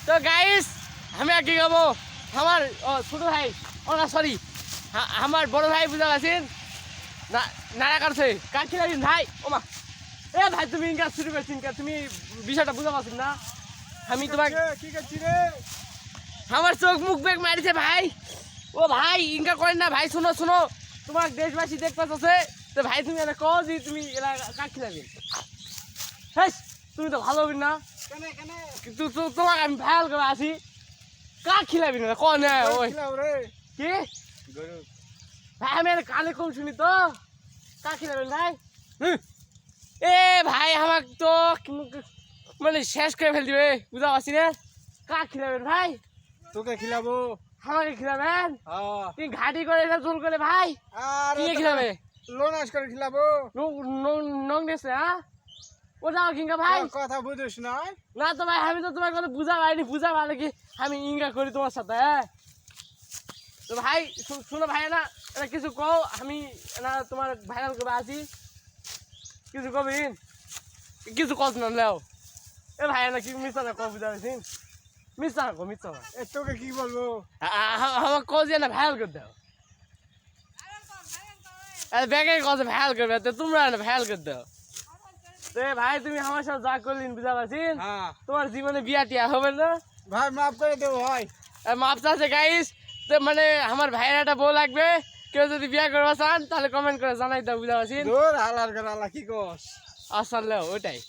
তো গাইস আমি আর কি গাবো আমার ছোট ভাই না সরি আমার বড় ভাই বুঝা পাচ্ছেন নাড়া কাটছে কাটছে ভাই ওমা এ ভাই তুমি ইনকা শুরু করছেন তুমি বিষয়টা বুঝা পাচ্ছেন না আমি তোমাকে কি করছি রে? আমার চোখ মুখ বেগ মারিছে ভাই ও ভাই ইনকা করেন না ভাই শুনো শুনো তোমার দেশবাসী দেখ পাচ্ছে তো ভাই তুমি এটা কও যে তুমি এরা কাট খিলাবে হ্যাঁ তুমি তো ভালো হবে না কেনে কেনে কিন্তু তোমাকে আমি ভাইয়াল করে আসি কাক খিলাবি না কন ওই খিলাও রে কি গরু ভাই আমি আর কানে কম শুনি তো কাক খিলাবেন ভাই এ ভাই আমার তো মানে শেষ করে ফেল দিবে বুঝা পারছি না কাক খিলাবেন ভাই তোকে খিলাবো আমাকে খিলাবেন হ্যাঁ তুই ঘাটি করে এটা জোর করে ভাই আর কি খিলাবে লোনাস করে খিলাবো নং দেশে হ্যাঁ ও যাও কিংকা ভাই কথা বুঝিস না না তো ভাই আমি তো তোমার কথা বুঝা পাইনি বুঝা পারলে কি আমি ইঙ্গা করি তোমার সাথে হ্যাঁ তো ভাই শুনো ভাই না এটা কিছু কও আমি না তোমার ভাইরাল করে আসি কিছু কবিন কিছু কত না লেও এ ভাই না কি মিশা না কও বুঝা পাইছিন মিশা না কো মিশা না এ তোকে কি বলবো আমার কও যে না ভাইরাল করে দাও আরে ব্যাগে কত ভাইরাল করবে তো তোমরা না ভাইরাল করে দাও তো ভাই তুমি আমার সাথে যা করলেন বুঝা পারছিন হ্যাঁ তোমার জীবনে বিয়া টিয়া হবে না ভাই মাফ করে দেবো ভাই মাপ চাচ্ছে গাইস তো মানে আমার ভাইয়ের একটা বউ লাগবে কেউ যদি বিয়া করবা চান তাহলে কমেন্ট করে জানাই দাও বুঝা পারছিন দূর হালার করে আল্লাহ কি কস আসলে ওইটাই